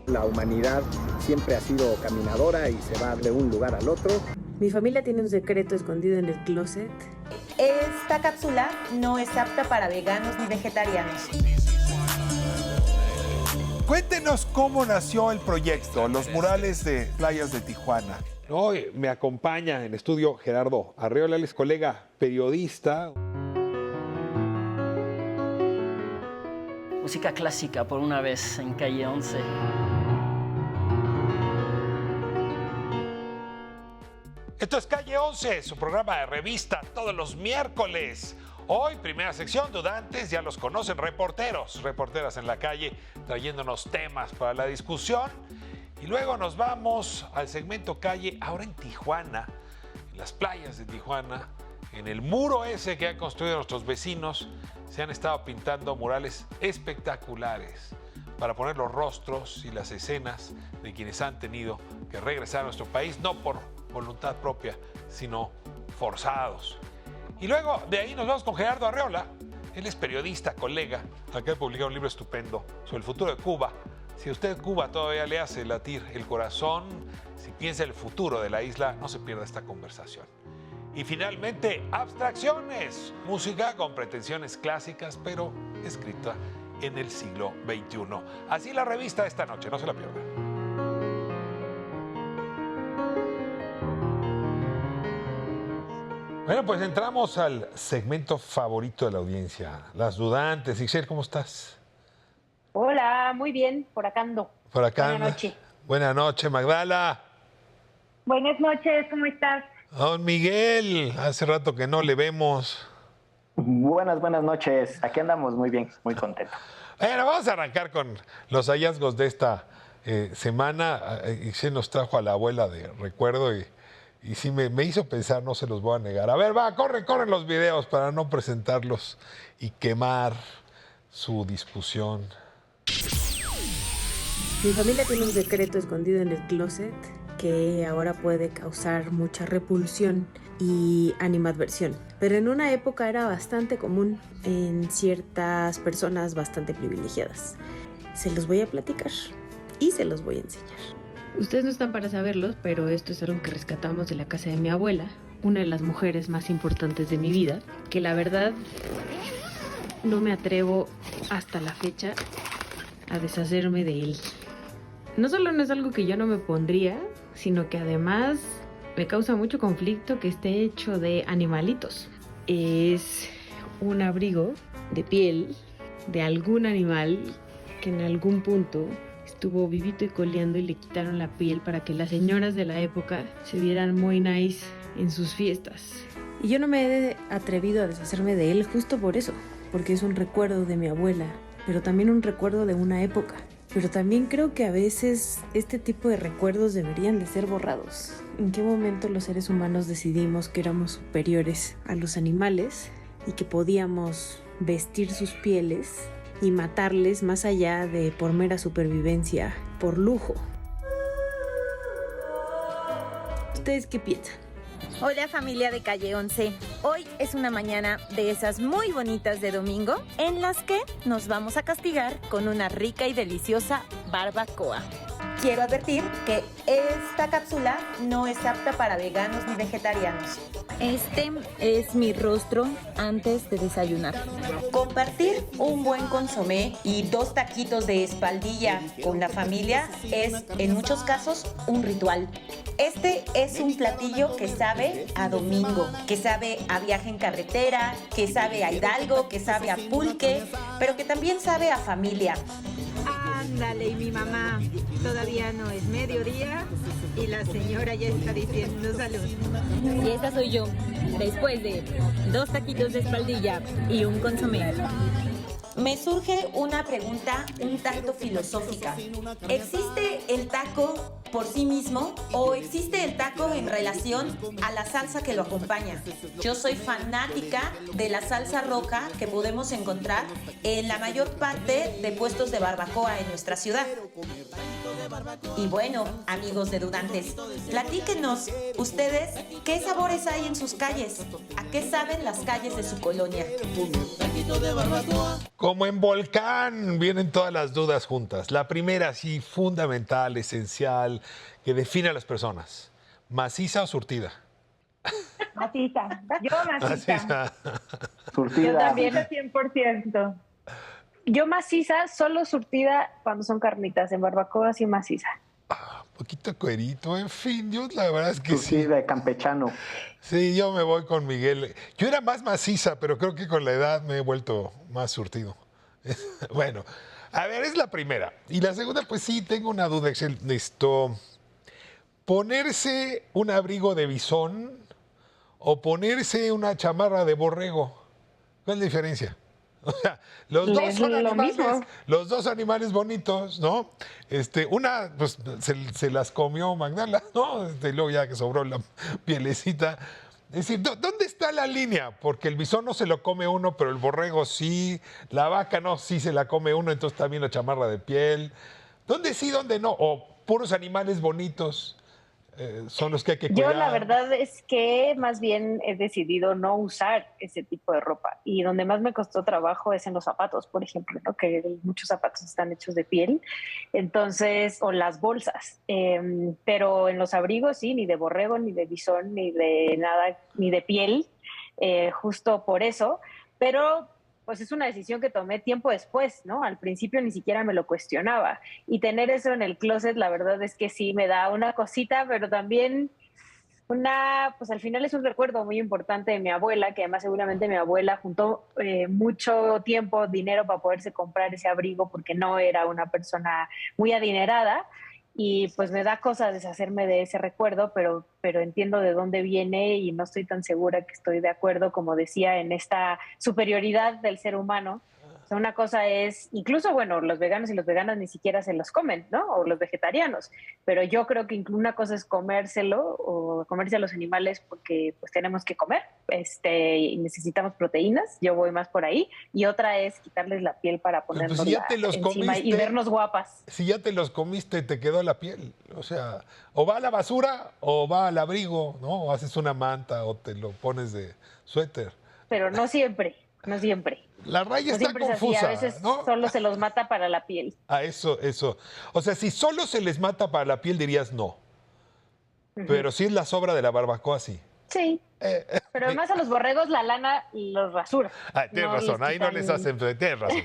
La humanidad siempre ha sido caminadora y se va de un lugar al otro. Mi familia tiene un secreto escondido en el closet. Esta cápsula no es apta para veganos ni vegetarianos. Cuéntenos cómo nació el proyecto, los murales de playas de Tijuana. Hoy me acompaña en estudio Gerardo Arreola, él es colega periodista. Música clásica por una vez en Calle 11. Esto es Calle 11, su programa de revista todos los miércoles. Hoy, primera sección, dudantes, ya los conocen, reporteras en la calle, trayéndonos temas para la discusión. Y luego nos vamos al segmento calle, ahora en Tijuana, en las playas de Tijuana, en el muro ese que han construido nuestros vecinos, se han estado pintando murales espectaculares para poner los rostros y las escenas de quienes han tenido que regresar a nuestro país, no por voluntad propia, sino forzados. Y luego de ahí nos vamos con Gerardo Arreola. Él es periodista, colega, acaba de publicar un libro estupendo sobre el futuro de Cuba. Si a usted Cuba todavía le hace latir el corazón, si piensa en el futuro de la isla, no se pierda esta conversación. Y finalmente, abstracciones, música con pretensiones clásicas, pero escrita en el siglo XXI. Así la revista esta noche, no se la pierda. Bueno, pues entramos al segmento favorito de la audiencia, las dudantes. Ixchel, ¿cómo estás? Hola, muy bien, por acá ando. Por acá. Buenas noches. Buenas noches, Magdala. Buenas noches, ¿cómo estás? Don Miguel, hace rato que no le vemos. Buenas noches. Aquí andamos muy bien, muy contentos. Bueno, vamos a arrancar con los hallazgos de esta semana. Ixchel nos trajo a la abuela de recuerdo y sí me hizo pensar, no se los voy a negar. A ver, corren los videos para no presentarlos y quemar su discusión. Mi familia tiene un secreto escondido en el closet que ahora puede causar mucha repulsión y animadversión. Pero en una época era bastante común en ciertas personas bastante privilegiadas. Se los voy a platicar y se los voy a enseñar. Ustedes no están para saberlos, pero esto es algo que rescatamos de la casa de mi abuela, una de las mujeres más importantes de mi vida, que la verdad no me atrevo hasta la fecha a deshacerme de él. No solo no es algo que yo no me pondría, sino que además me causa mucho conflicto que esté hecho de animalitos. Es un abrigo de piel de algún animal que en algún punto estuvo vivito y coleando y le quitaron la piel para que las señoras de la época se vieran muy nice en sus fiestas. Y yo no me he atrevido a deshacerme de él justo por eso, porque es un recuerdo de mi abuela, pero también un recuerdo de una época. Pero también creo que a veces este tipo de recuerdos deberían de ser borrados. ¿En qué momento los seres humanos decidimos que éramos superiores a los animales y que podíamos vestir sus pieles y matarles más allá de por mera supervivencia, por lujo? ¿Ustedes qué piensan? Hola familia de Calle 11. Hoy es una mañana de esas muy bonitas de domingo en las que nos vamos a castigar con una rica y deliciosa barbacoa. Quiero advertir que esta cápsula no es apta para veganos ni vegetarianos. Este es mi rostro antes de desayunar. Compartir un buen consomé y 2 taquitos de espaldilla con la familia es, en muchos casos, un ritual. Este es un platillo que sabe a domingo, que sabe a viaje en carretera, que sabe a Hidalgo, que sabe a pulque, pero que también sabe a familia. Ándale, y mi mamá, todavía no es mediodía y la señora ya está diciendo salud. Y esta soy yo, después de 2 taquitos de espaldilla y un consomé. Me surge una pregunta un tanto filosófica. ¿Existe el taco por sí mismo o existe el taco en relación a la salsa que lo acompaña. Yo soy fanática de la salsa roja que podemos encontrar en la mayor parte de puestos de barbacoa en nuestra ciudad. Y bueno, amigos de Dudantes, platíquenos ustedes qué sabores hay en sus calles, a qué saben las calles de su colonia. Como en Volcán, vienen todas las dudas juntas. La primera, sí, fundamental, esencial, que define a las personas. ¿Maciza o surtida? Maciza. Yo maciza. Surtida. Yo también 100%. Yo maciza, solo surtida cuando son carnitas. En barbacoa sí maciza. Poquito cuerito, en fin, yo la verdad es que sí. Surtida de campechano. Sí, yo me voy con Miguel. Yo era más maciza, pero creo que con la edad me he vuelto más surtido. Bueno, a ver, es la primera. Y la segunda, pues sí, tengo una duda, Excel. ¿Ponerse un abrigo de bisón o ponerse una chamarra de borrego? ¿Cuál es la diferencia? O sea, los dos son animales, los dos animales bonitos, ¿no? Una, pues, se las comió Magdala, ¿no? Luego ya que sobró la pielecita. Es decir, ¿dónde está la línea? Porque el bisón no se lo come uno, pero el borrego sí, la vaca no, sí se la come uno, entonces también la chamarra de piel. ¿Dónde sí, dónde no? O puros animales bonitos son los que hay que cuidar. Yo la verdad es que más bien he decidido no usar ese tipo de ropa y donde más me costó trabajo es en los zapatos, por ejemplo, ¿no? Que muchos zapatos están hechos de piel, entonces, o las bolsas, pero en los abrigos sí, ni de borrego, ni de bisón, ni de nada, ni de piel, justo por eso, pero pues es una decisión que tomé tiempo después, ¿no? Al principio ni siquiera me lo cuestionaba. Y tener eso en el closet, la verdad es que sí me da una cosita, pero también pues al final es un recuerdo muy importante de mi abuela, que además seguramente mi abuela juntó mucho tiempo, dinero para poderse comprar ese abrigo porque no era una persona muy adinerada. Y pues me da cosa deshacerme de ese recuerdo, pero entiendo de dónde viene y no estoy tan segura que estoy de acuerdo, como decía, en esta superioridad del ser humano. O sea, una cosa es, incluso, bueno, los veganos y las veganas ni siquiera se los comen, ¿no? O los vegetarianos, pero yo creo que una cosa es comérselo o comerse a los animales porque pues tenemos que comer y necesitamos proteínas, yo voy más por ahí, y otra es quitarles la piel para ponernos pues si ya te los encima comiste, y vernos guapas. Si ya te los comiste, te quedó la piel, o sea, o va a la basura o va al abrigo, ¿no? O haces una manta o te lo pones de suéter. Pero no siempre, no siempre. La raya No está siempre es así, confusa, a veces ¿no? solo se los mata para la piel. Eso. O sea, si solo se les mata para la piel, dirías no. Pero si es la sobra de la barbacoa, sí. Sí. Pero además a los borregos la lana los rasura. Tienes razón, ahí no les hacen. Tienes razón.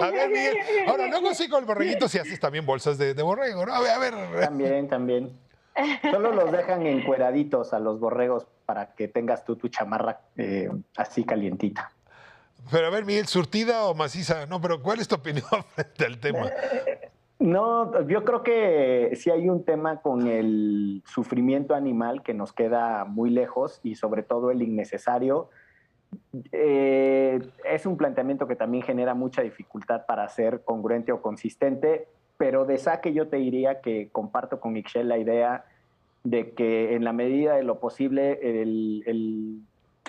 A ver, Miguel. Ahora, luego sí con el borreguito si haces también bolsas de borrego, ¿no? A ver. También. Solo los dejan encueraditos a los borregos para que tengas tú tu chamarra así calientita. Pero a ver, Miguel, ¿surtida o maciza? No, pero ¿cuál es tu opinión frente al tema? No, yo creo que sí hay un tema con el sufrimiento animal que nos queda muy lejos y sobre todo el innecesario. Es un planteamiento que también genera mucha dificultad para ser congruente o consistente, pero de saque yo te diría que comparto con Ixchel la idea de que en la medida de lo posible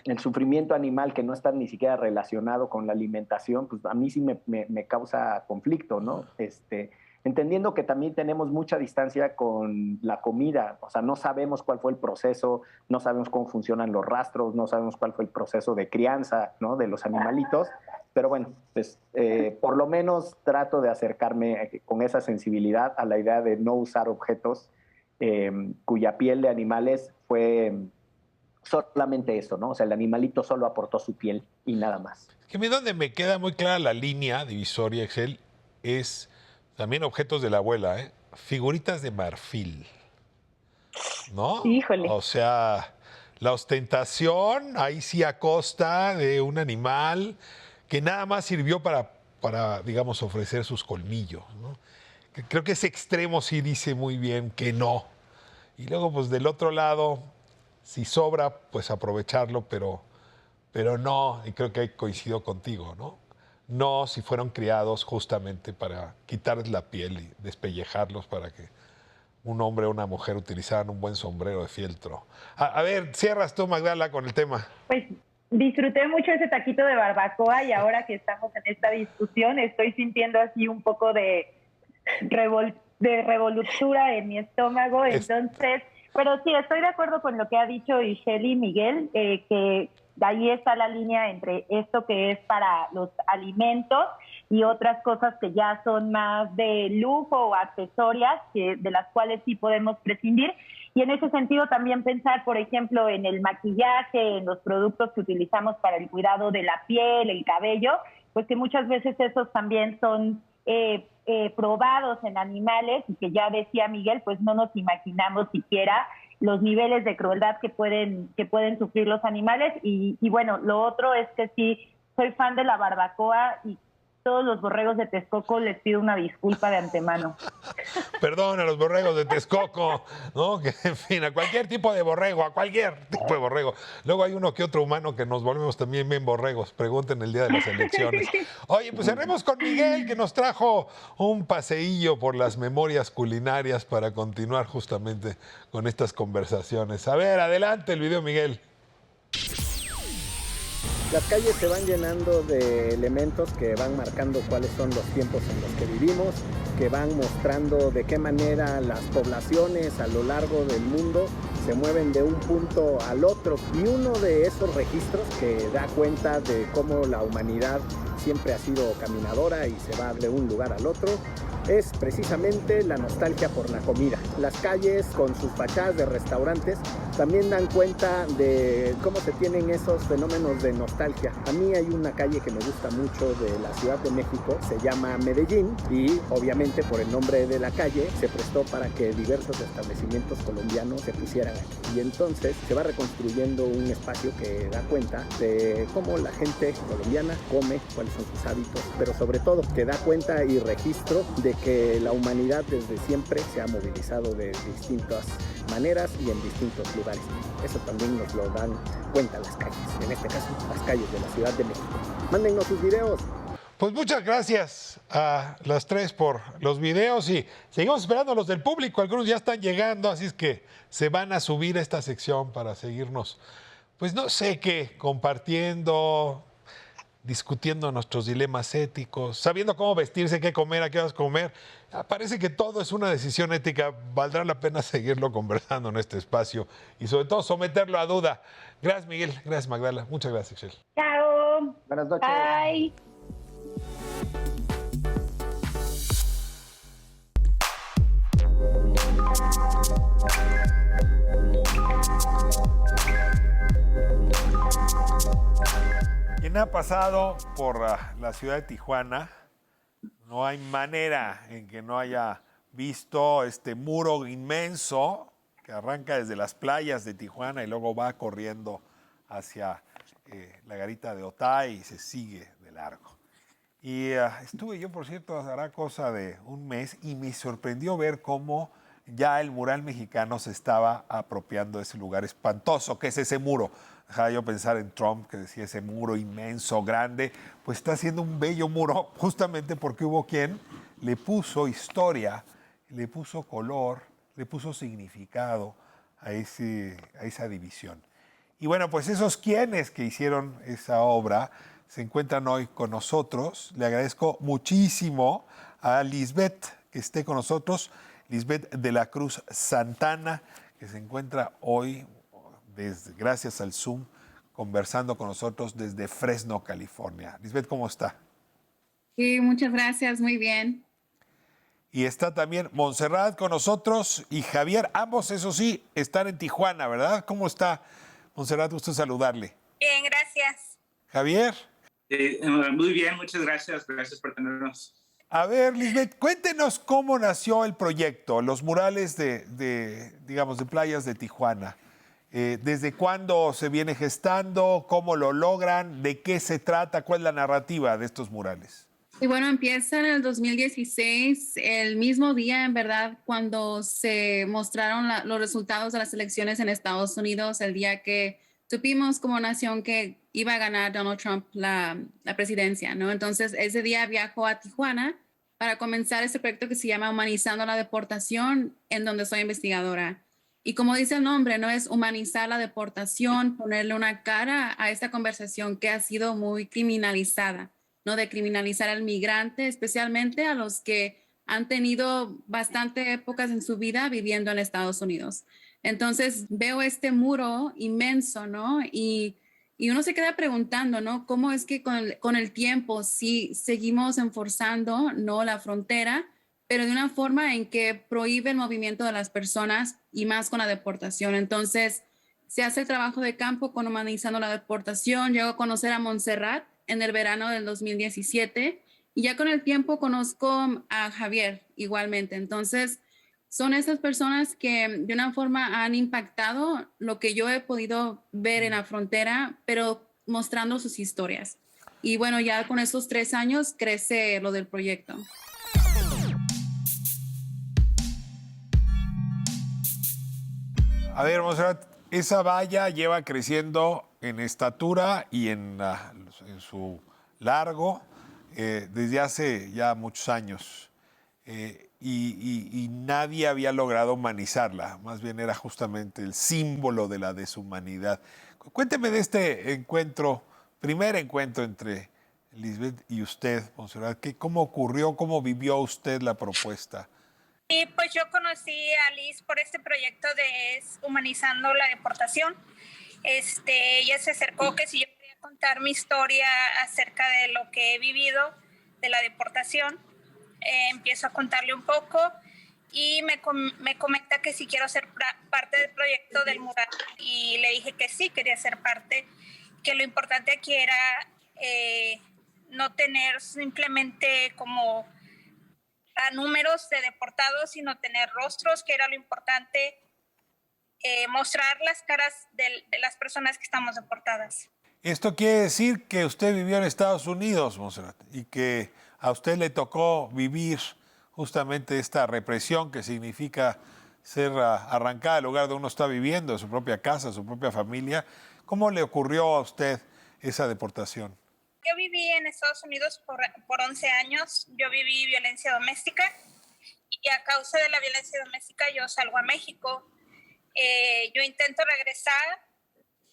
el sufrimiento animal que no está ni siquiera relacionado con la alimentación, pues a mí sí me causa conflicto, ¿no? Entendiendo que también tenemos mucha distancia con la comida, o sea, no sabemos cuál fue el proceso, no sabemos cómo funcionan los rastros, no sabemos cuál fue el proceso de crianza, ¿no? De los animalitos, pero bueno, pues por lo menos trato de acercarme con esa sensibilidad a la idea de no usar objetos cuya piel de animales fue solamente eso, ¿no? O sea, el animalito solo aportó su piel y nada más. Que a mí donde me queda muy clara la línea divisoria, Excel, es también objetos de la abuela, figuritas de marfil, ¿no? Híjole. O sea, la ostentación, ahí sí a costa de un animal que nada más sirvió para digamos, ofrecer sus colmillos, ¿no? Creo que ese extremo sí dice muy bien que no. Y luego, pues del otro lado, si sobra, pues aprovecharlo, pero no, y creo que ahí coincido contigo, ¿no? No si fueron criados justamente para quitarles la piel y despellejarlos para un hombre o una mujer utilizaran un buen sombrero de fieltro. A ver, cierras tú, Magdala, con el tema. Pues disfruté mucho ese taquito de barbacoa y ahora que estamos en esta discusión estoy sintiendo así un poco de revolutura en mi estómago. Entonces, pero sí, estoy de acuerdo con lo que ha dicho Isheli y Miguel, que ahí está la línea entre esto que es para los alimentos y otras cosas que ya son más de lujo o accesorias, de las cuales sí podemos prescindir. Y en ese sentido también pensar, por ejemplo, en el maquillaje, en los productos que utilizamos para el cuidado de la piel, el cabello, pues que muchas veces esos también son probados en animales y que ya decía Miguel, pues no nos imaginamos siquiera los niveles de crueldad que pueden sufrir los animales. Y bueno, lo otro es que sí, soy fan de la barbacoa y todos los borregos de Texcoco les pido una disculpa de antemano. Perdón a los borregos de Texcoco, ¿no? Que, en fin, a cualquier tipo de borrego, a cualquier tipo de borrego. Luego hay uno que otro humano que nos volvemos también bien borregos. Pregunten el día de las elecciones. Oye, pues cerremos con Miguel, que nos trajo un paseillo por las memorias culinarias para continuar justamente con estas conversaciones. A ver, adelante el video, Miguel. Las calles se van llenando de elementos que van marcando cuáles son los tiempos en los que vivimos, que van mostrando de qué manera las poblaciones a lo largo del mundo se mueven de un punto al otro. Y uno de esos registros que da cuenta de cómo la humanidad siempre ha sido caminadora y se va de un lugar al otro es precisamente la nostalgia por la comida. Las calles con sus fachadas de restaurantes también dan cuenta de cómo se tienen esos fenómenos de nostalgia. A mí hay una calle que me gusta mucho de la Ciudad de México, se llama Medellín, y obviamente por el nombre de la calle se prestó para que diversos establecimientos colombianos se pusieran aquí. Y entonces se va reconstruyendo un espacio que da cuenta de cómo la gente colombiana come, cuáles son sus hábitos, pero sobre todo que da cuenta y registro de que la humanidad desde siempre se ha movilizado de distintas maneras y en distintos lugares. Eso también nos lo dan cuenta las calles, en este caso las calles de la Ciudad de México. Mándennos sus videos. Pues muchas gracias a las tres por los videos y seguimos esperando los del público. Algunos ya están llegando, así es que se van a subir a esta sección para seguirnos, pues no sé qué, compartiendo, discutiendo nuestros dilemas éticos, sabiendo cómo vestirse, qué comer, a qué horas comer. Parece que todo es una decisión ética. Valdrá la pena seguirlo conversando en este espacio y sobre todo someterlo a duda. Gracias, Miguel. Gracias, Magdala. Muchas gracias, Excel. Chao. Buenas noches. Bye. Quien ha pasado por la ciudad de Tijuana, no hay manera en que no haya visto este muro inmenso que arranca desde las playas de Tijuana y luego va corriendo hacia la garita de Otay y se sigue de largo. Y estuve yo, por cierto, hará cosa de un mes y me sorprendió ver cómo ya el mural mexicano se estaba apropiando de ese lugar espantoso que es ese muro. Dejaba yo pensar en Trump, que decía ese muro inmenso, grande, pues está haciendo un bello muro justamente porque hubo quien le puso historia, le puso color, le puso significado a esa división. Y bueno, pues esos quienes que hicieron esa obra se encuentran hoy con nosotros. Le agradezco muchísimo a Lisbeth que esté con nosotros, Lisbeth de la Cruz Santana, que se encuentra hoy, gracias al Zoom, conversando con nosotros desde Fresno, California. Lisbeth, ¿cómo está? Sí, muchas gracias, muy bien. Y está también Montserrat con nosotros y Javier, ambos, eso sí, están en Tijuana, ¿verdad? ¿Cómo está, Montserrat? Gusto saludarle. Bien, gracias. Javier. Muy bien, muchas gracias. Gracias por tenernos. A ver, Lisbeth, cuéntenos cómo nació el proyecto, los murales digamos, de playas de Tijuana. ¿Desde cuándo se viene gestando? ¿Cómo lo logran? ¿De qué se trata? ¿Cuál es la narrativa de estos murales? Y bueno, empieza en el 2016, el mismo día, en verdad, cuando se mostraron los resultados de las elecciones en Estados Unidos, el día que supimos como nación que iba a ganar Donald Trump la presidencia, ¿no? Entonces, ese día viajó a Tijuana para comenzar este proyecto que se llama Humanizando la Deportación, en donde soy investigadora. Y como dice el nombre, no es humanizar la deportación, ponerle una cara a esta conversación que ha sido muy criminalizada, ¿no? De criminalizar al migrante, especialmente a los que han tenido bastante épocas en su vida viviendo en Estados Unidos. Entonces veo este muro inmenso, ¿no? Y uno se queda preguntando, ¿no? ¿Cómo es que con el tiempo sí seguimos enforzando, ¿no? La frontera, pero de una forma en que prohíbe el movimiento de las personas y más con la deportación. Entonces, se hace el trabajo de campo con Humanizando la Deportación. Llego a conocer a Montserrat en el verano del 2017 y ya con el tiempo conozco a Javier igualmente. Entonces, son esas personas que de una forma han impactado lo que yo he podido ver en la frontera, pero mostrando sus historias. Y bueno, ya con estos 3 años crece lo del proyecto. A ver, Montserrat, esa valla lleva creciendo en estatura y en su largo desde hace ya muchos años. Y nadie había logrado humanizarla, más bien era justamente el símbolo de la deshumanidad. Cuénteme de este encuentro, primer encuentro entre Lisbeth y usted, Montserrat. ¿Cómo ocurrió, cómo vivió usted la propuesta? Y pues yo conocí a Liz por este proyecto de Humanizando la Deportación. Ella se acercó que si yo quería contar mi historia acerca de lo que he vivido de la deportación. Empiezo a contarle un poco y me comenta que si quiero ser parte del proyecto del mural y le dije que sí, quería ser parte, que lo importante aquí era no tener simplemente como a números de deportados, sino tener rostros, que era lo importante, mostrar las caras de las personas que estamos deportadas. Esto quiere decir que usted vivió en Estados Unidos, Montserrat, y que a usted le tocó vivir justamente esta represión que significa ser arrancada del lugar donde uno está viviendo, de su propia casa, su propia familia. ¿Cómo le ocurrió a usted esa deportación? Yo viví en Estados Unidos por 11 años. Yo viví violencia doméstica y a causa de la violencia doméstica yo salgo a México. Yo intento regresar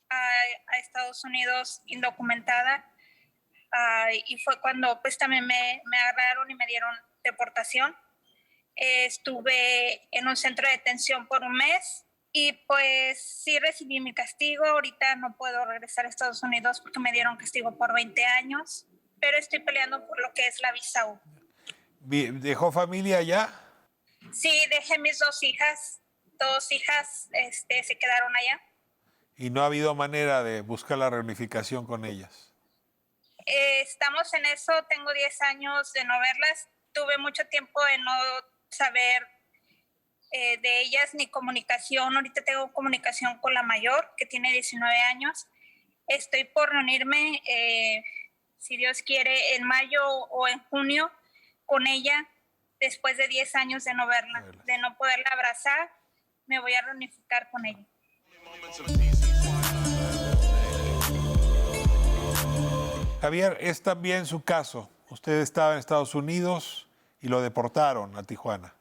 a Estados Unidos indocumentada. Y fue cuando pues también me agarraron y me dieron deportación. Estuve en un centro de detención por un mes y pues sí recibí mi castigo. Ahorita no puedo regresar a Estados Unidos porque me dieron castigo por 20 años, pero estoy peleando por lo que es la visa U. ¿Dejó familia allá? Sí, dejé mis 2 hijas. 2 hijas se quedaron allá. ¿Y no ha habido manera de buscar la reunificación con ellas? Estamos en eso, tengo 10 años de no verlas, tuve mucho tiempo de no saber de ellas ni comunicación. Ahorita tengo comunicación con la mayor, que tiene 19 años. Estoy por reunirme, si Dios quiere, en mayo o en junio con ella, después de 10 años de no verla, de no poderla abrazar. Me voy a reunificar con ella. Javier, es también su caso. Usted estaba en Estados Unidos y lo deportaron a Tijuana.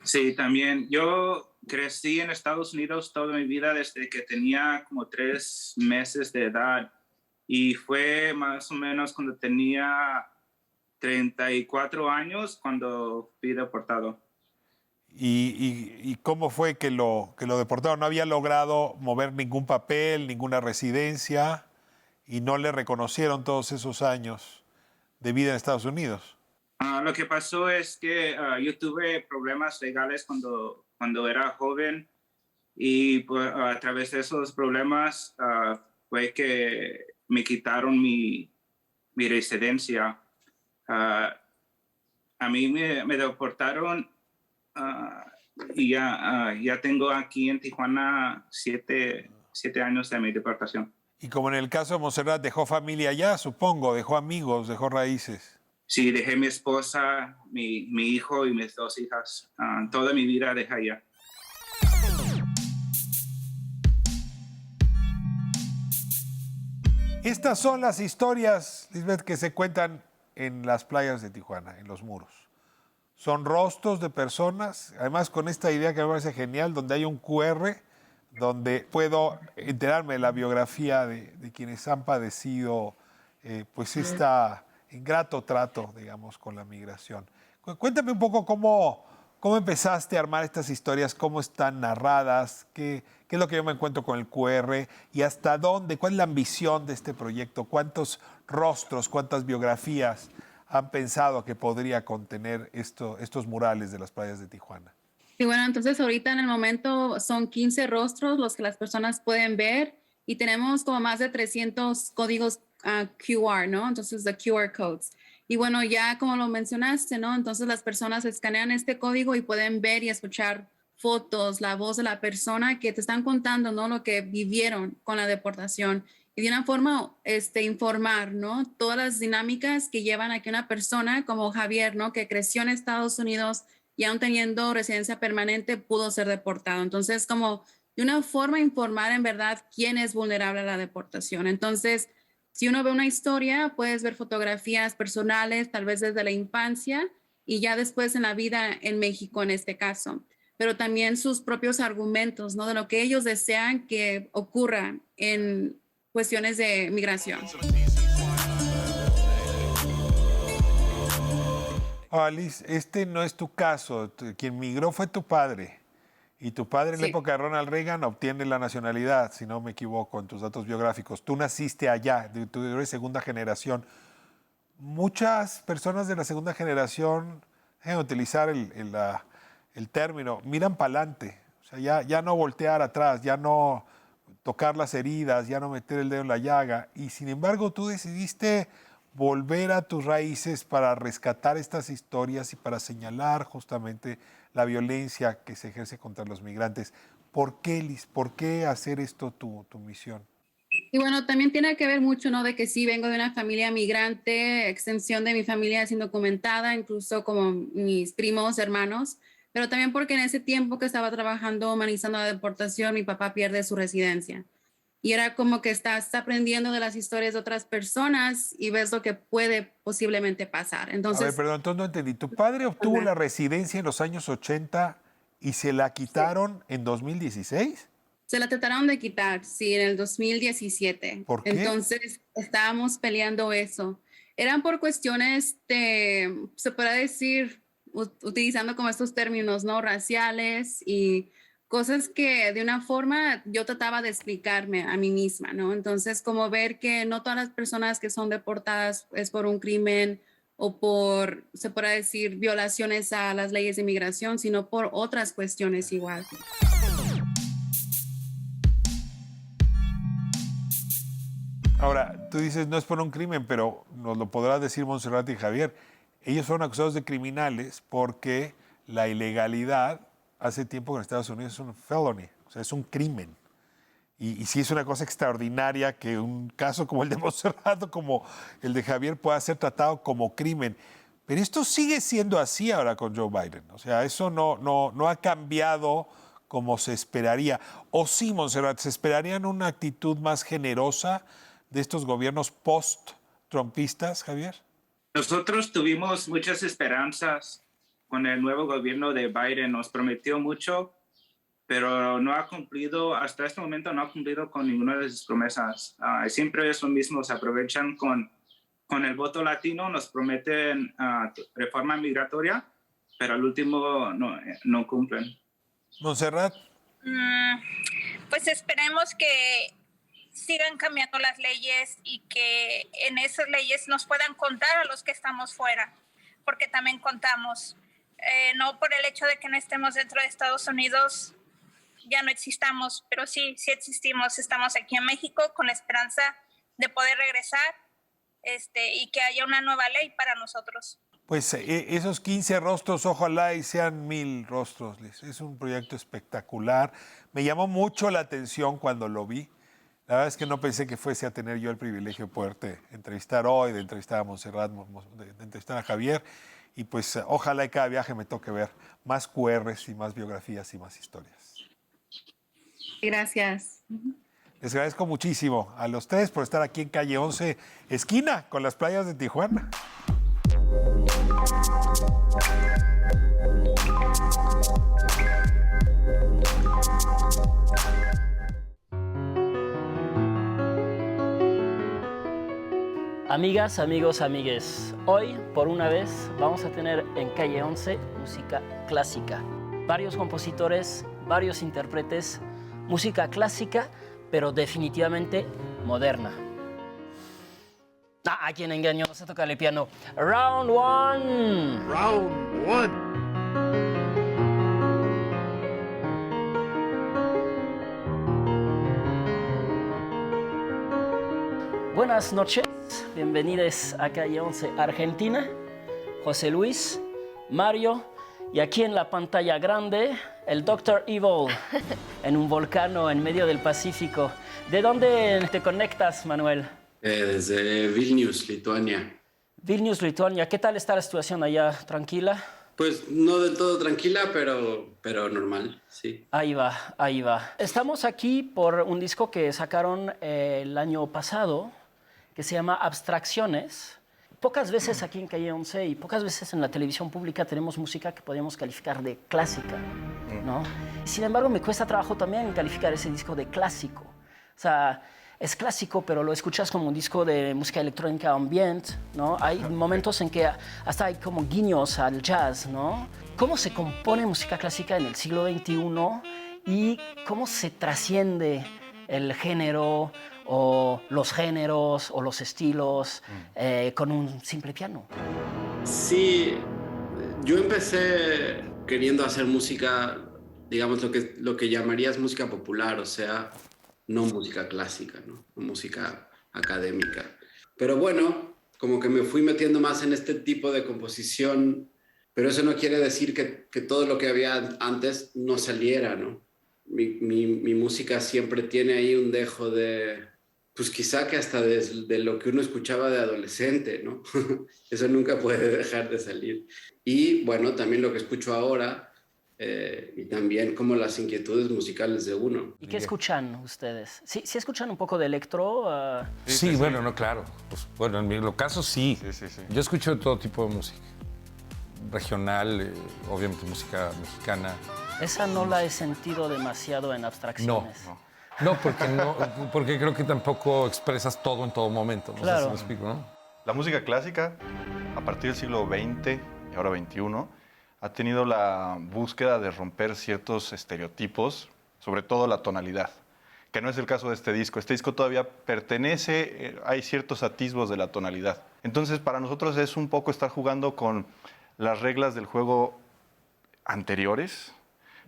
Sí, también. Yo crecí en Estados Unidos toda mi vida desde que tenía como 3 meses de edad. Y fue más o menos cuando tenía 34 años cuando fui deportado. ¿Y cómo fue que lo deportaron? ¿No había logrado mover ningún papel, ninguna residencia y no le reconocieron todos esos años de vida en Estados Unidos? Lo que pasó es que yo tuve problemas legales cuando era joven y pues, a través de esos problemas fue que me quitaron mi residencia. A mí me deportaron y ya tengo aquí en Tijuana 7 años de mi deportación. Y como en el caso de Montserrat, dejó familia allá, supongo, dejó amigos, dejó raíces. Sí, dejé mi esposa, mi hijo y mis 2 hijas. Toda mi vida dejé allá. Estas son las historias, Lisbeth, que se cuentan en las playas de Tijuana, en los muros. son rostros de personas, además con esta idea que me parece genial, donde hay un QR, donde puedo enterarme de la biografía de quienes han padecido pues este ingrato trato, digamos, con la migración. Cuéntame un poco cómo empezaste a armar estas historias, cómo están narradas, qué es lo que yo me encuentro con el QR y hasta dónde, cuál es la ambición de este proyecto, cuántos rostros, cuántas biografías han pensado que podría contener estos murales de las playas de Tijuana. Sí, bueno, entonces ahorita en el momento son 15 rostros los que las personas pueden ver y tenemos como más de 300 códigos QR, ¿no? Entonces, the QR codes. Y bueno, ya como lo mencionaste, ¿no? Entonces las personas escanean este código y pueden ver y escuchar fotos, la voz de la persona que te están contando, ¿no? Lo que vivieron con la deportación. Y de una forma, informar, ¿no? Todas las dinámicas que llevan a que una persona como Javier, ¿no? Que creció en Estados Unidos y aún teniendo residencia permanente, pudo ser deportado. Entonces, como de una forma informar en verdad quién es vulnerable a la deportación. Entonces, si uno ve una historia, puedes ver fotografías personales, tal vez desde la infancia y ya después en la vida en México en este caso, pero también sus propios argumentos, ¿no? De lo que ellos desean que ocurra en cuestiones de migración. Alice, este no es tu caso. Quien migró fue tu padre. Y tu padre en la época de Ronald Reagan obtiene la nacionalidad, si no me equivoco, en tus datos biográficos. Tú naciste allá, tú eres segunda generación. Muchas personas de la segunda generación, utilizar el término, miran para adelante. O sea, ya no voltear atrás, ya no tocar las heridas, ya no meter el dedo en la llaga. Y sin embargo, tú decidiste volver a tus raíces para rescatar estas historias y para señalar justamente la violencia que se ejerce contra los migrantes. ¿Por qué, Liz? ¿Por qué hacer esto tu misión? Y bueno, también tiene que ver mucho, ¿no? De que sí vengo de una familia migrante, extensión de mi familia es indocumentada, incluso como mis primos, hermanos, pero también porque en ese tiempo que estaba trabajando humanizando la deportación, mi papá pierde su residencia. Y era como que estás aprendiendo de las historias de otras personas y ves lo que puede posiblemente pasar. Entonces, a ver, perdón, entonces no entendí. ¿Tu padre obtuvo la residencia en los años 80 y se la quitaron en 2016? Se la trataron de quitar, sí, en el 2017. ¿Por qué? Entonces, estábamos peleando eso. Eran por cuestiones de, se puede decir, utilizando como estos términos, ¿no? Raciales y cosas que de una forma yo trataba de explicarme a mí misma, ¿no? Entonces, como ver que no todas las personas que son deportadas es por un crimen o por, se puede decir, violaciones a las leyes de inmigración, sino por otras cuestiones igual. Ahora, tú dices no es por un crimen, pero nos lo podrás decir Montserrat y Javier. Ellos fueron acusados de criminales porque la ilegalidad hace tiempo que en Estados Unidos es un felony, o sea, es un crimen. Y sí es una cosa extraordinaria que un caso como el de Montserrat o como el de Javier pueda ser tratado como crimen. Pero esto sigue siendo así ahora con Joe Biden. O sea, eso no ha cambiado como se esperaría. O sí, Montserrat, ¿se esperarían una actitud más generosa de estos gobiernos post-trumpistas, Javier? Nosotros tuvimos muchas esperanzas con el nuevo gobierno de Biden. Nos prometió mucho, pero no ha cumplido, hasta este momento no ha cumplido con ninguna de sus promesas. Siempre es lo mismo, se aprovechan con el voto latino, nos prometen reforma migratoria, pero al último no cumplen. Montserrat. Pues esperemos que sigan cambiando las leyes y que en esas leyes nos puedan contar a los que estamos fuera, porque también contamos. No por el hecho de que no estemos dentro de Estados Unidos ya no existamos, pero sí existimos. Estamos aquí en México con la esperanza de poder regresar y que haya una nueva ley para nosotros. Pues esos 15 rostros, ojalá y sean 1000 rostros, Liz. Es un proyecto espectacular. Me llamó mucho la atención cuando lo vi. La verdad es que no pensé que fuese a tener yo el privilegio de poderte entrevistar hoy, de entrevistar a Montserrat, de entrevistar a Javier. Y pues ojalá y cada viaje me toque ver más QRs y más biografías y más historias. Gracias. Les agradezco muchísimo a los tres por estar aquí en Calle 11, esquina con las playas de Tijuana. Amigas, amigos, amigues, hoy por una vez vamos a tener en Calle 11 música clásica. Varios compositores, varios intérpretes, música clásica, pero definitivamente moderna. ¿A quién engañó? No sé tocar el piano. Round one. Round one. Buenas noches, bienvenidos a Calle 11 Argentina. José Luis, Mario y aquí en la pantalla grande el Dr. Evil en un volcán en medio del Pacífico. ¿De dónde te conectas, Manuel? Desde Vilnius, Lituania. Vilnius, Lituania. ¿Qué tal está la situación allá? ¿Tranquila? Pues no del todo tranquila, pero normal, sí. Ahí va, ahí va. Estamos aquí por un disco que sacaron el año pasado, que se llama Abstracciones. Pocas veces aquí en Calle 11 y pocas veces en la televisión pública tenemos música que podemos calificar de clásica, ¿no? Sin embargo, me cuesta trabajo también calificar ese disco de clásico. O sea, es clásico, pero lo escuchas como un disco de música electrónica ambient, ¿no? Hay momentos en que hasta hay como guiños al jazz, ¿no? ¿Cómo se compone música clásica en el siglo XXI y cómo se trasciende el género o los géneros o los estilos con un simple piano? Sí, yo empecé queriendo hacer música, digamos, lo que llamarías música popular, o sea, no música clásica, ¿no? Música académica. Pero bueno, como que me fui metiendo más en este tipo de composición, pero eso no quiere decir que todo lo que había antes no saliera, ¿no? Mi música siempre tiene ahí un dejo de, pues quizá que hasta de lo que uno escuchaba de adolescente, ¿no? Eso nunca puede dejar de salir. Y bueno, también lo que escucho ahora, y también como las inquietudes musicales de uno. ¿Y qué escuchan ustedes? ¿Sí escuchan un poco de electro? Sí, bueno, no, claro. Pues, bueno, en mi caso sí. Yo escucho todo tipo de música. Regional, obviamente música mexicana. Esa no la he sentido demasiado en Abstracciones. No, porque creo que tampoco expresas todo en todo momento. No claro. sé si me explico, ¿no? La música clásica, a partir del siglo XX y ahora XXI, ha tenido la búsqueda de romper ciertos estereotipos, sobre todo la tonalidad, que no es el caso de este disco. Este disco todavía pertenece, hay ciertos atisbos de la tonalidad. Entonces, para nosotros es un poco estar jugando con las reglas del juego anteriores,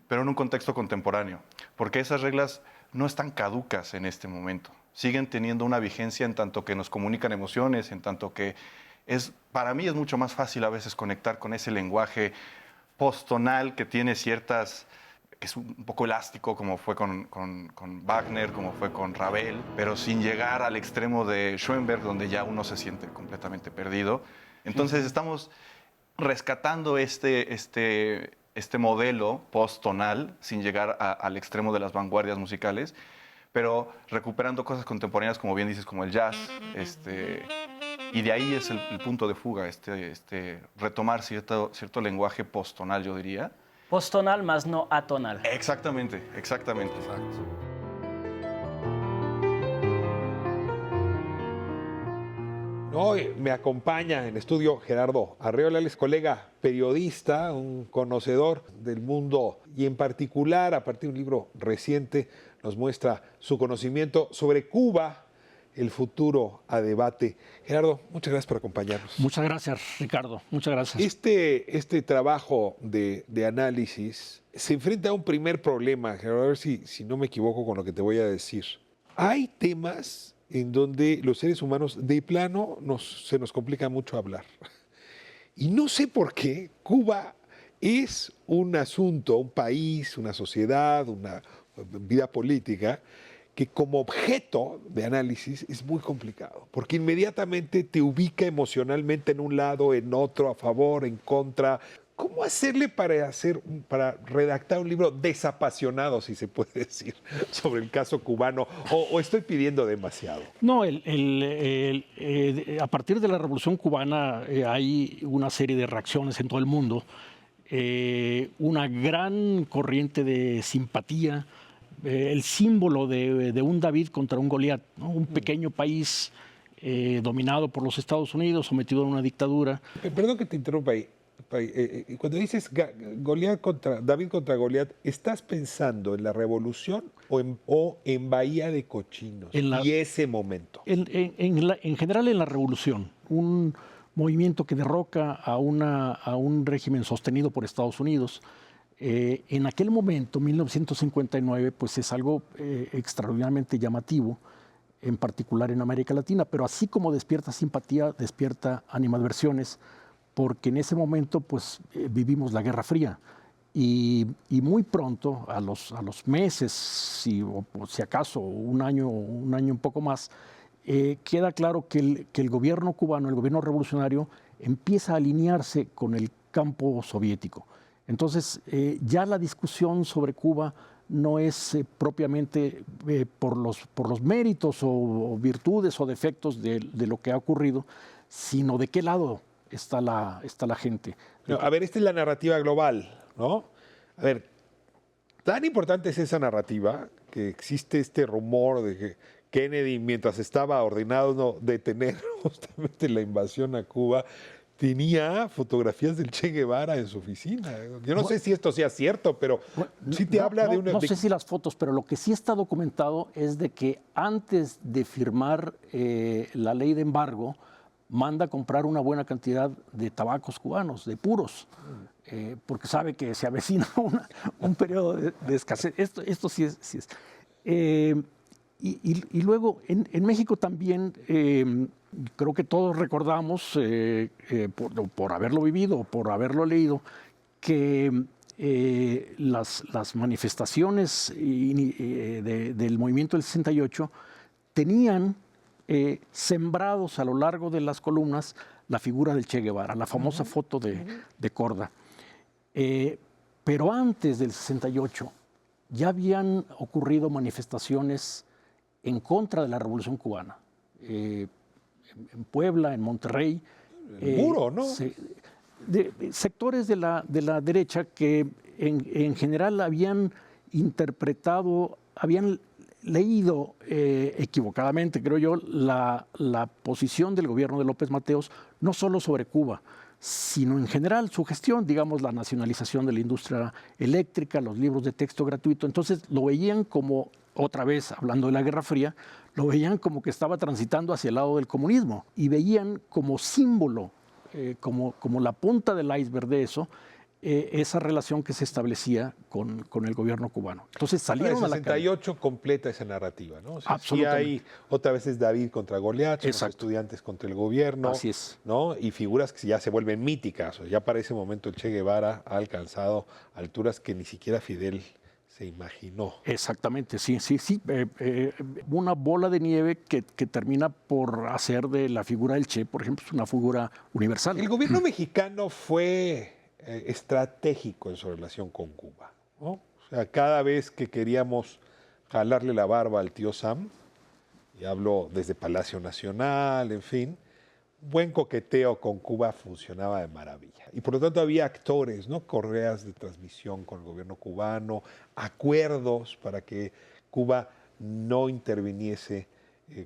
pero en un contexto contemporáneo, porque esas reglas no están caducas en este momento. Siguen teniendo una vigencia en tanto que nos comunican emociones, en tanto que para mí es mucho más fácil a veces conectar con ese lenguaje posttonal que tiene ciertas, que es un poco elástico, como fue con Wagner, como fue con Ravel, pero sin llegar al extremo de Schoenberg, donde ya uno se siente completamente perdido. Entonces estamos rescatando este modelo posttonal, sin llegar al extremo de las vanguardias musicales, pero recuperando cosas contemporáneas, como bien dices, como el jazz, y de ahí es el punto de fuga, retomar cierto lenguaje posttonal, yo diría. Posttonal más no atonal. Exactamente. Exacto. Hoy me acompaña en estudio Gerardo Arreola, él es colega periodista, un conocedor del mundo y en particular, a partir de un libro reciente, nos muestra su conocimiento sobre Cuba, el futuro a debate. Gerardo, muchas gracias por acompañarnos. Muchas gracias, Ricardo. Muchas gracias. Este trabajo de análisis se enfrenta a un primer problema, Gerardo, a ver si no me equivoco con lo que te voy a decir. Hay temas en donde los seres humanos de plano se nos complica mucho hablar. Y no sé por qué Cuba es un asunto, un país, una sociedad, una vida política que como objeto de análisis es muy complicado, porque inmediatamente te ubica emocionalmente en un lado, en otro, a favor, en contra. ¿Cómo hacerle para redactar un libro desapasionado, si se puede decir, sobre el caso cubano? ¿O estoy pidiendo demasiado? No, a partir de la Revolución Cubana hay una serie de reacciones en todo el mundo, una gran corriente de simpatía, el símbolo de un David contra un Goliat, ¿no? Un pequeño país dominado por los Estados Unidos, sometido a una dictadura. Perdón que te interrumpa ahí. Cuando dices David contra Goliat, ¿estás pensando en la revolución o en Bahía de Cochinos y ese momento? En general en la revolución, un movimiento que derroca a un régimen sostenido por Estados Unidos. En aquel momento, 1959, pues es algo extraordinariamente llamativo, en particular en América Latina, pero así como despierta simpatía, despierta animadversiones, porque en ese momento pues vivimos la Guerra Fría y muy pronto, a los meses, si acaso un año un poco más, queda claro que el gobierno cubano, el gobierno revolucionario, empieza a alinearse con el campo soviético. Entonces ya la discusión sobre Cuba no es propiamente por los méritos o virtudes o defectos de lo que ha ocurrido, sino de qué lado está la gente. No, a ver, esta es la narrativa global, ¿no? A ver, tan importante es esa narrativa que existe este rumor de que Kennedy, mientras estaba ordenado detener justamente la invasión a Cuba, tenía fotografías del Che Guevara en su oficina. Yo no sé si esto sea cierto, pero sí te habla de una... No sé si las fotos, pero lo que sí está documentado es de que antes de firmar la ley de embargo, manda a comprar una buena cantidad de tabacos cubanos, de puros, porque sabe que se avecina un periodo de escasez. Esto sí es. Y luego, en México también, creo que todos recordamos, por haberlo vivido, por haberlo leído, que las manifestaciones del movimiento del 68 tenían sembrados a lo largo de las columnas la figura del Che Guevara, la famosa foto de Korda. Pero antes del 68 ya habían ocurrido manifestaciones en contra de la Revolución Cubana. En Puebla, en Monterrey. Muro, ¿no? Sectores de la derecha que en general habían interpretado, habían leído equivocadamente, creo yo, la posición del gobierno de López Mateos, no solo sobre Cuba, sino en general su gestión, digamos, la nacionalización de la industria eléctrica, los libros de texto gratuito. Entonces lo veían como, otra vez hablando de la Guerra Fría, lo veían como que estaba transitando hacia el lado del comunismo y veían como símbolo, como la punta del iceberg de eso, esa relación que se establecía con el gobierno cubano. Entonces salieron el a la calle. 68 completa esa narrativa, ¿no? O sea, Absolutamente. Sí hay, otra vez es David contra Goliat, los estudiantes contra el gobierno. Así es. ¿No? Y figuras que ya se vuelven míticas. O ya para ese momento el Che Guevara ha alcanzado alturas que ni siquiera Fidel se imaginó. Exactamente, sí. Una bola de nieve que termina por hacer de la figura del Che, por ejemplo, es una figura universal. El gobierno mexicano fue estratégico en su relación con Cuba, ¿no? O sea, cada vez que queríamos jalarle la barba al tío Sam, y hablo desde Palacio Nacional, en fin, buen coqueteo con Cuba funcionaba de maravilla. Y por lo tanto había actores, ¿no? Correas de transmisión con el gobierno cubano, acuerdos para que Cuba no interviniese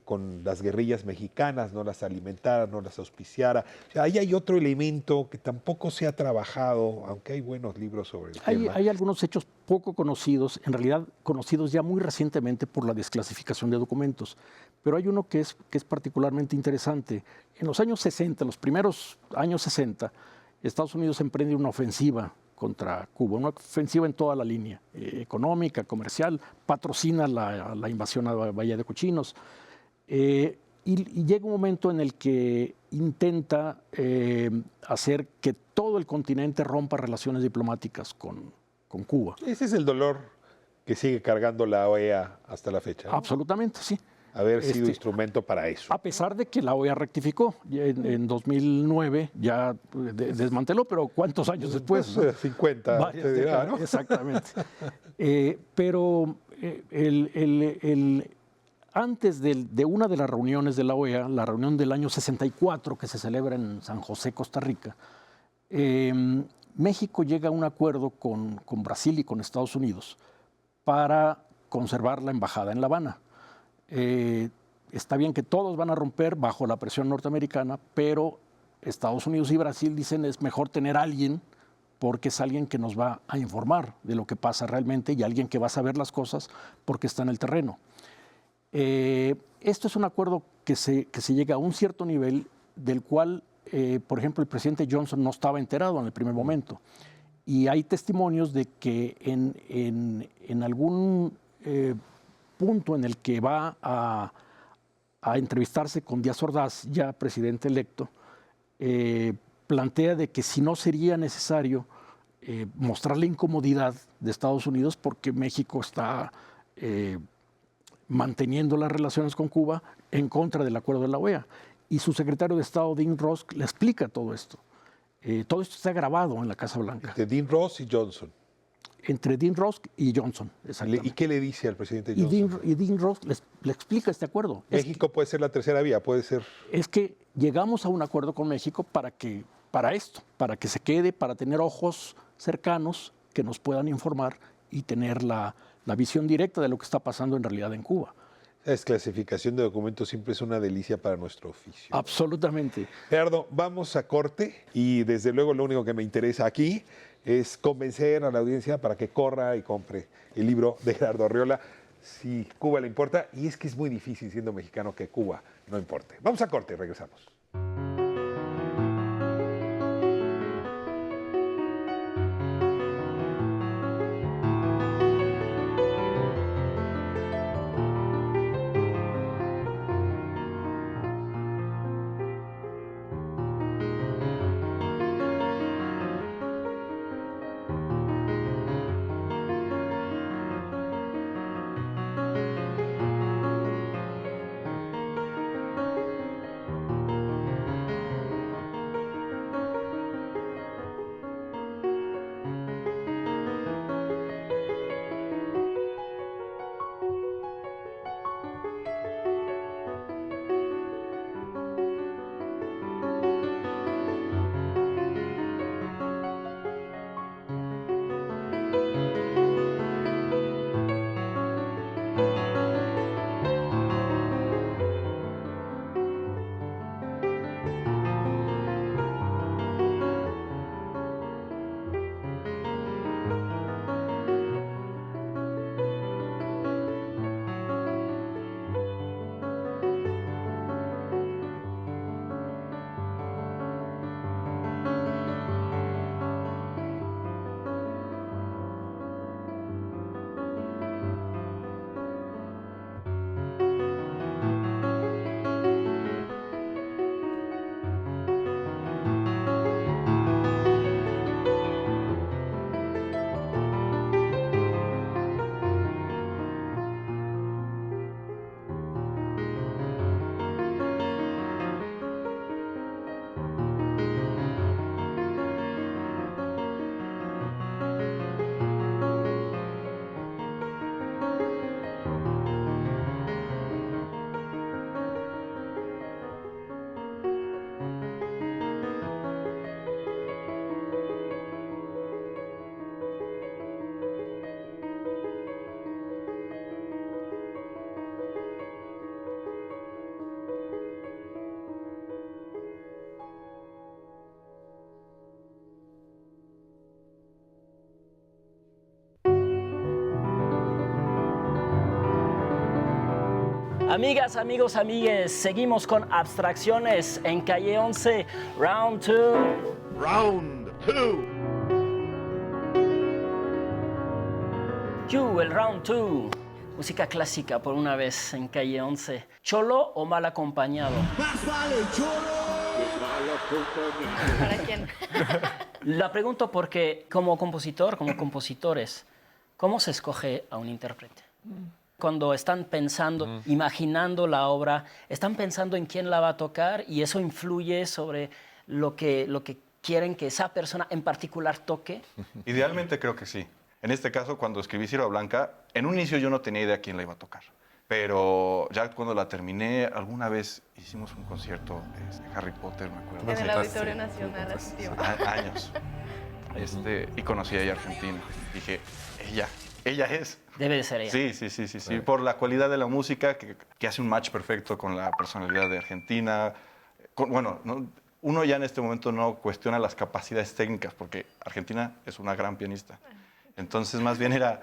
con las guerrillas mexicanas, no las alimentara, no las auspiciara. O sea, ahí hay otro elemento que tampoco se ha trabajado, aunque hay buenos libros sobre el tema. Hay algunos hechos poco conocidos, en realidad conocidos ya muy recientemente por la desclasificación de documentos, pero hay uno que es particularmente interesante. En los años 60, los primeros años 60, Estados Unidos emprende una ofensiva contra Cuba, una ofensiva en toda la línea, económica, comercial, patrocina la invasión a Bahía de Cochinos. Y llega un momento en el que intenta hacer que todo el continente rompa relaciones diplomáticas con Cuba. Ese es el dolor que sigue cargando la OEA hasta la fecha, ¿no? Absolutamente, sí. Haber sido instrumento para eso. A pesar de que la OEA rectificó, en 2009 ya desmanteló, pero ¿cuántos años después? Pues, 50, te dirá, ¿no? Exactamente. Pero antes de una de las reuniones de la OEA, la reunión del año 64 que se celebra en San José, Costa Rica, México llega a un acuerdo con Brasil y con Estados Unidos para conservar la embajada en La Habana. está bien que todos van a romper bajo la presión norteamericana, pero Estados Unidos y Brasil dicen es mejor tener a alguien porque es alguien que nos va a informar de lo que pasa realmente y alguien que va a saber las cosas porque está en el terreno. Esto es un acuerdo que se llega a un cierto nivel del cual, por ejemplo, el presidente Johnson no estaba enterado en el primer momento. Y hay testimonios de que en algún punto en el que va a entrevistarse con Díaz Ordaz, ya presidente electo, plantea de que si no sería necesario mostrar la incomodidad de Estados Unidos porque México está manteniendo las relaciones con Cuba en contra del acuerdo de la OEA. Y su secretario de Estado, Dean Ross, le explica todo esto. Todo esto está grabado en la Casa Blanca. Entre Dean Ross y Johnson. Entre Dean Ross y Johnson, exactamente. ¿Y qué le dice al presidente Johnson? Y Dean Ross le explica este acuerdo. México puede ser la tercera vía, puede ser... Es que llegamos a un acuerdo con México para que se quede, para tener ojos cercanos que nos puedan informar y tener la visión directa de lo que está pasando en realidad en Cuba. La desclasificación de documentos siempre es una delicia para nuestro oficio. Absolutamente. Gerardo, vamos a corte y desde luego lo único que me interesa aquí es convencer a la audiencia para que corra y compre el libro de Gerardo Arriola, Si Cuba le importa, y es que es muy difícil siendo mexicano que Cuba no importe. Vamos a corte y regresamos. Amigas, amigos, amigues, seguimos con Abstracciones en Calle 11, Round 2. Round 2. El Round 2. Música clásica por una vez en Calle 11. ¿Cholo o mal acompañado? Más vale cholo que mal acompañado. ¿Para quién? La pregunto porque como compositor, como compositores, ¿cómo se escoge a un intérprete? Cuando están pensando, imaginando la obra, están pensando en quién la va a tocar y eso influye sobre lo que quieren que esa persona en particular toque. Idealmente creo que sí. En este caso, cuando escribí Sierva Blanca, en un inicio yo no tenía idea quién la iba a tocar. Pero ya cuando la terminé, alguna vez hicimos un concierto de Harry Potter, me acuerdo. En el Auditorio Nacional hace tiempo. Años. Y conocí a ella argentina. Dije, ella es. Debe de ser ella. Sí. Por la cualidad de la música, que hace un match perfecto con la personalidad de Argentina. Uno ya en este momento no cuestiona las capacidades técnicas, porque Argentina es una gran pianista. Entonces, más bien era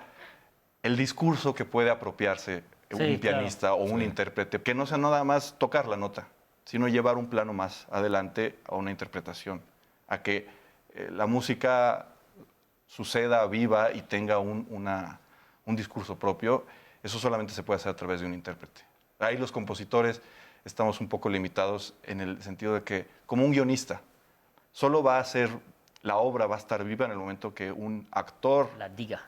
el discurso que puede apropiarse un pianista o un intérprete, que no sea nada más tocar la nota, sino llevar un plano más adelante a una interpretación, a que la música suceda, viva y tenga un discurso propio. Eso solamente se puede hacer a través de un intérprete. Ahí los compositores estamos un poco limitados en el sentido de que, como un guionista, solo va a ser, la obra va a estar viva en el momento que un actor la diga.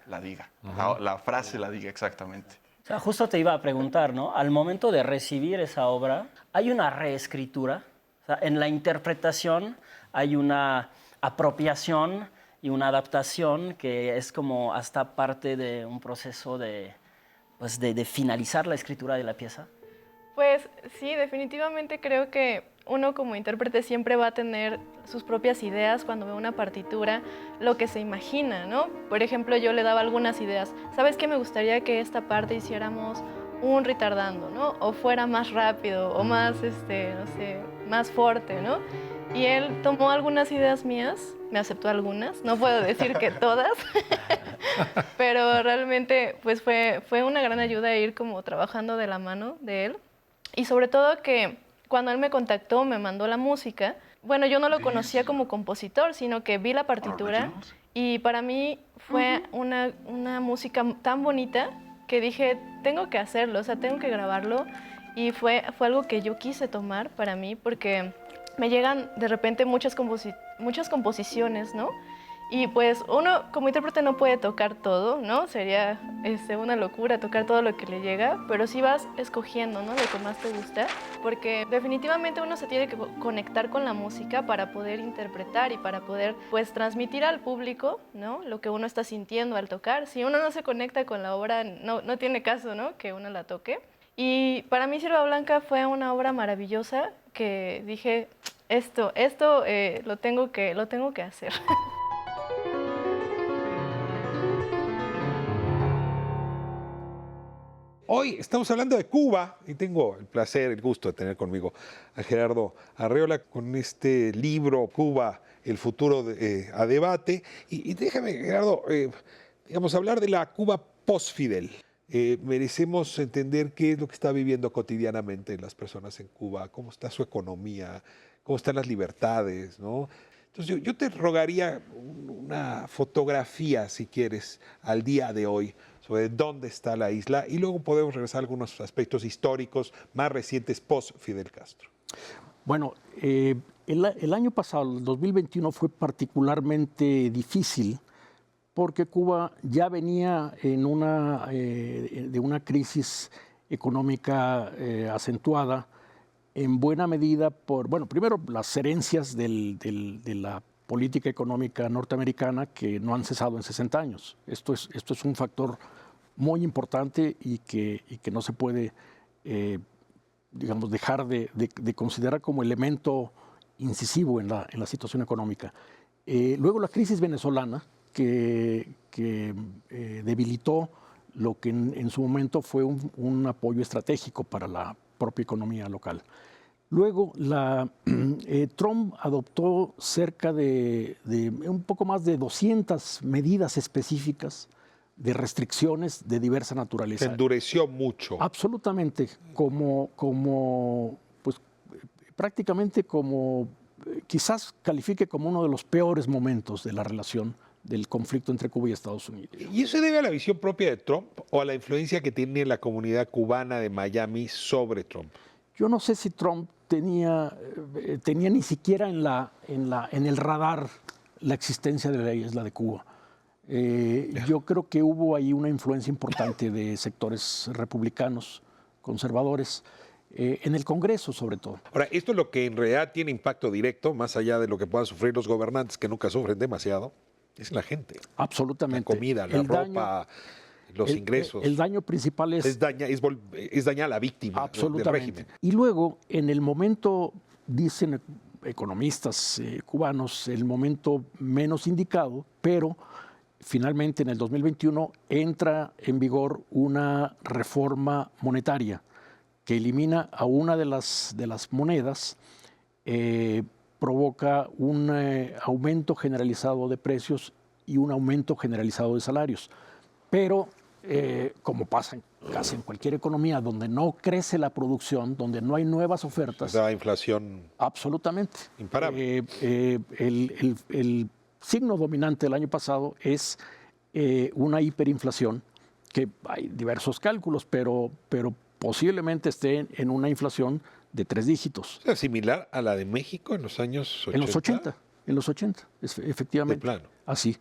La frase la diga exactamente. O sea, justo te iba a preguntar, ¿no? Al momento de recibir esa obra, ¿hay una reescritura? O sea, en la interpretación hay una apropiación y una adaptación que es como hasta parte de un proceso de finalizar la escritura de la pieza. Pues sí, definitivamente creo que uno como intérprete siempre va a tener sus propias ideas cuando ve una partitura, lo que se imagina, ¿no? Por ejemplo, yo le daba algunas ideas. ¿Sabes qué? Me gustaría que esta parte hiciéramos un retardando, ¿no? O fuera más rápido, o más, más fuerte, ¿no? Y él tomó algunas ideas mías, me aceptó algunas, no puedo decir que todas, pero realmente pues fue una gran ayuda ir como trabajando de la mano de él. Y sobre todo que cuando él me contactó, me mandó la música, bueno, yo no lo conocía como compositor, sino que vi la partitura y para mí fue una música tan bonita que dije, tengo que hacerlo, o sea, tengo que grabarlo. Y fue algo que yo quise tomar para mí porque me llegan de repente muchas composiciones, ¿no? Y pues uno como intérprete no puede tocar todo, ¿no? Sería una locura tocar todo lo que le llega, pero sí vas escogiendo, ¿no? Lo que más te gusta, porque definitivamente uno se tiene que conectar con la música para poder interpretar y para poder pues transmitir al público, ¿no? Lo que uno está sintiendo al tocar. Si uno no se conecta con la obra, no tiene caso, ¿no? Que uno la toque. Y para mí Sierva Blanca fue una obra maravillosa que dije, esto lo tengo que hacer. Hoy estamos hablando de Cuba y tengo el placer, el gusto de tener conmigo a Gerardo Arreola con este libro Cuba, el futuro a debate. Y déjame, Gerardo, hablar de la Cuba post-Fidel. Merecemos entender qué es lo que está viviendo cotidianamente las personas en Cuba, cómo está su economía, cómo están las libertades, ¿no? Entonces yo te rogaría una fotografía, si quieres, al día de hoy, sobre dónde está la isla y luego podemos regresar a algunos aspectos históricos más recientes post-Fidel Castro. Bueno, el año pasado, el 2021, fue particularmente difícil porque Cuba ya venía de una crisis económica acentuada, en buena medida primero las herencias de la política económica norteamericana que no han cesado en 60 años. Esto es un factor muy importante y que no se puede, dejar de considerar como elemento incisivo en la situación económica. Luego la crisis venezolana, que debilitó lo que en su momento fue un apoyo estratégico para la propia economía local. Luego, Trump adoptó cerca de un poco más de 200 medidas específicas de restricciones de diversa naturaleza. Se endureció mucho. Absolutamente, prácticamente quizás califique como uno de los peores momentos de la relación del conflicto entre Cuba y Estados Unidos. ¿Y eso se debe a la visión propia de Trump o a la influencia que tiene la comunidad cubana de Miami sobre Trump? Yo no sé si Trump tenía ni siquiera en el radar la existencia de la isla de Cuba. Yo creo que hubo ahí una influencia importante de sectores republicanos, conservadores, en el Congreso sobre todo. Ahora, esto es lo que en realidad tiene impacto directo, más allá de lo que puedan sufrir los gobernantes, que nunca sufren demasiado, es la gente. Absolutamente. La comida, la ropa, los ingresos. El daño principal es dañar a la víctima. Absolutamente. Del régimen. Y luego, en el momento, dicen economistas cubanos, el momento menos indicado, pero finalmente en el 2021 entra en vigor una reforma monetaria que elimina a una de las monedas, provoca un aumento generalizado de precios y un aumento generalizado de salarios. Pero, como pasa casi en cualquier economía, donde no crece la producción, donde no hay nuevas ofertas... La inflación... Absolutamente. Imparable. El signo dominante del año pasado es una hiperinflación, que hay diversos cálculos, pero posiblemente esté en una inflación de 3 dígitos. O sea, similar a la de México en los años 80. En los 80, efectivamente. De plano. Así.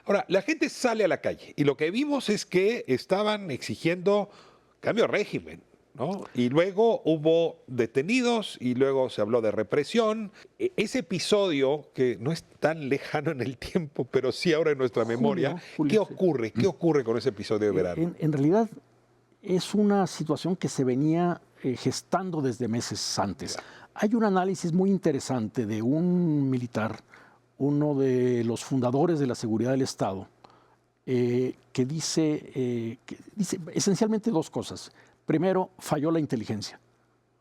Ahora, la gente sale a la calle y lo que vimos es que estaban exigiendo cambio de régimen, ¿no? Y luego hubo detenidos y luego se habló de represión. Ese episodio, que no es tan lejano en el tiempo, pero sí ahora en nuestra memoria, ¿qué ocurre? ¿Qué ocurre con ese episodio de verano? En realidad es una situación que se venía gestando desde meses antes. Hay un análisis muy interesante de un militar, uno de los fundadores de la seguridad del Estado, que dice esencialmente 2 cosas. Primero, falló la inteligencia.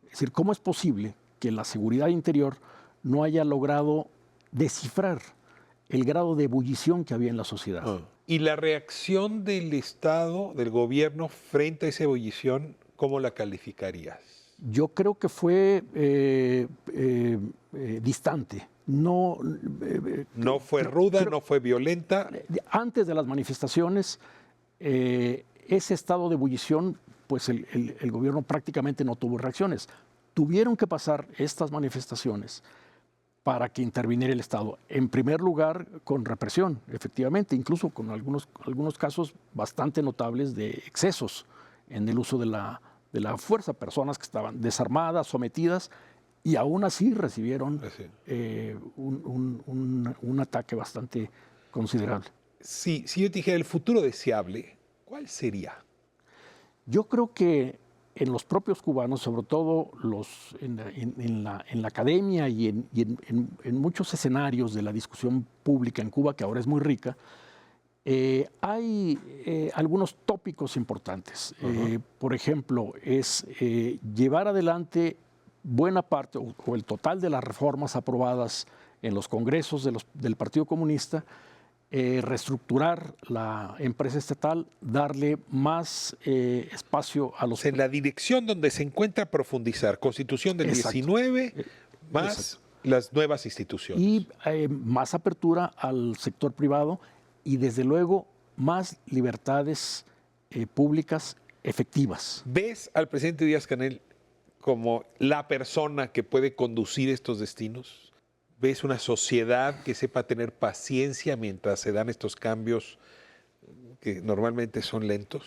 Es decir, ¿cómo es posible que la seguridad interior no haya logrado descifrar el grado de ebullición que había en la sociedad? ¿Y la reacción del Estado, del gobierno, frente a esa ebullición, cómo la calificarías? Yo creo que fue distante. No fue ruda, no fue violenta. Antes de las manifestaciones, ese estado de ebullición, pues el gobierno prácticamente no tuvo reacciones. Tuvieron que pasar estas manifestaciones para que interviniera el Estado. En primer lugar, con represión, efectivamente, incluso con algunos casos bastante notables de excesos en el uso de la fuerza, personas que estaban desarmadas, sometidas, y aún así recibieron un ataque bastante considerable. Si yo te dijera el futuro deseable, ¿cuál sería? Yo creo que en los propios cubanos, sobre todo en la academia y en muchos escenarios de la discusión pública en Cuba, que ahora es muy rica, hay algunos tópicos importantes. Por ejemplo, es llevar adelante buena parte o el total de las reformas aprobadas en los congresos del Partido Comunista, reestructurar la empresa estatal, darle más espacio a los... En la dirección donde se encuentra profundizar, Constitución del 19, más las nuevas instituciones. Y más apertura al sector privado y desde luego más libertades públicas efectivas. ¿Ves al presidente Díaz-Canel como la persona que puede conducir estos destinos? ¿Ves una sociedad que sepa tener paciencia mientras se dan estos cambios que normalmente son lentos?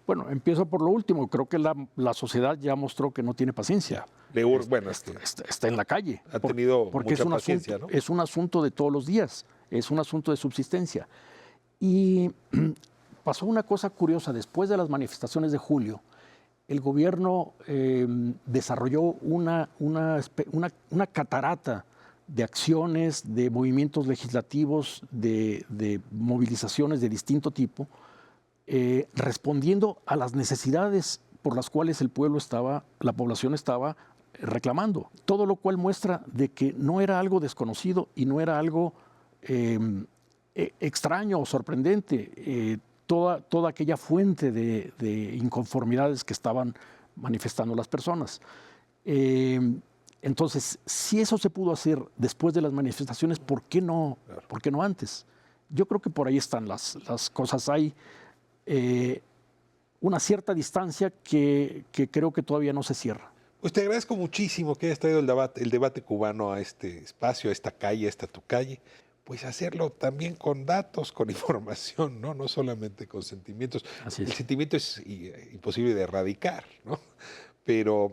Bueno, empiezo por lo último. Creo que la sociedad ya mostró que no tiene paciencia. Está en la calle. Ha tenido mucha paciencia, ¿no? Es un asunto de todos los días. Es un asunto de subsistencia. Y pasó una cosa curiosa. Después de las manifestaciones de julio, el gobierno desarrolló una catarata de acciones, de movimientos legislativos, de movilizaciones de distinto tipo, respondiendo a las necesidades por las cuales la población estaba reclamando. Todo lo cual muestra de que no era algo desconocido y no era algo extraño o sorprendente. Toda aquella fuente de inconformidades que estaban manifestando las personas. Entonces, si eso se pudo hacer después de las manifestaciones, ¿por qué no antes? Yo creo que por ahí están las cosas. Hay una cierta distancia que creo que todavía no se cierra. Pues te agradezco muchísimo que hayas traído el debate cubano a este espacio, a esta calle, a esta tu calle. Pues hacerlo también con datos, con información, no solamente con sentimientos. El sentimiento es imposible de erradicar, ¿no? Pero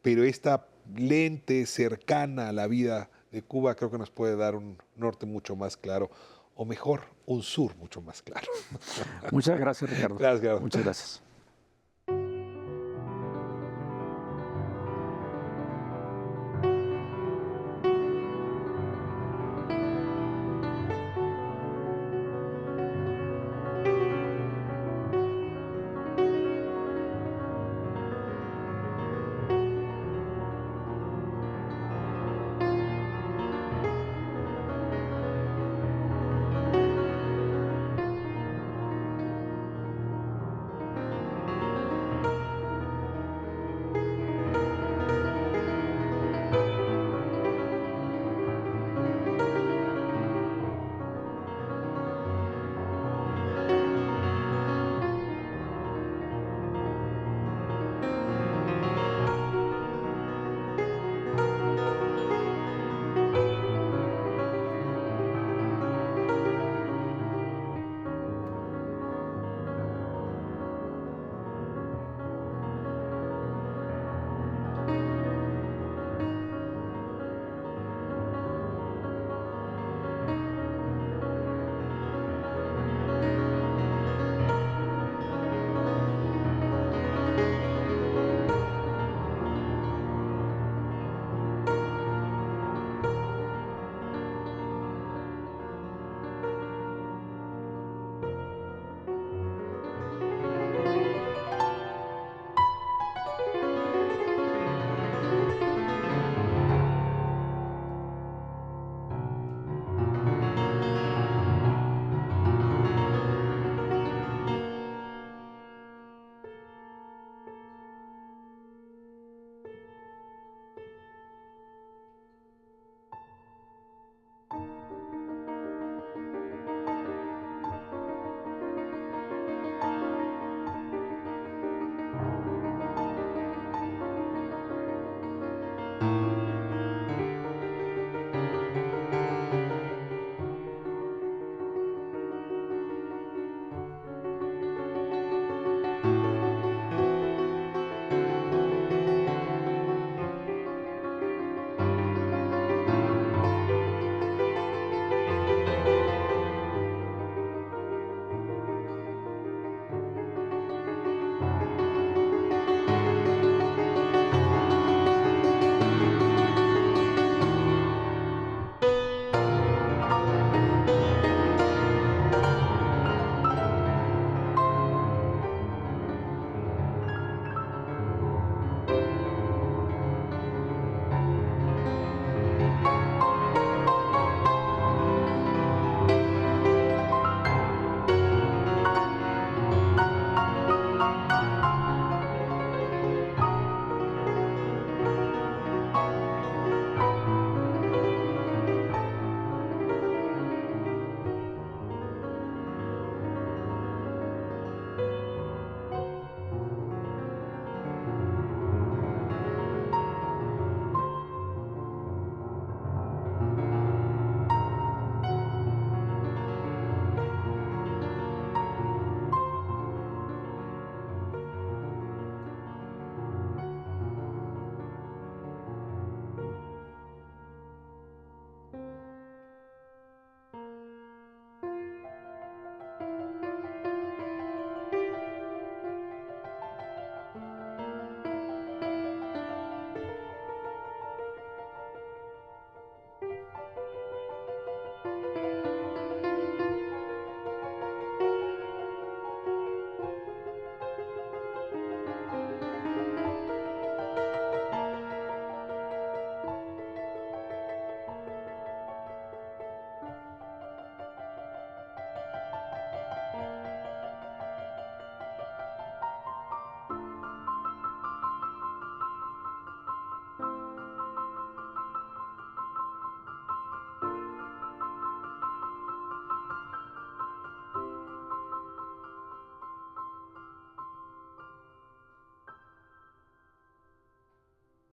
esta lente cercana a la vida de Cuba creo que nos puede dar un norte mucho más claro, o mejor, un sur mucho más claro. Muchas gracias, Ricardo. Gracias. Muchas gracias.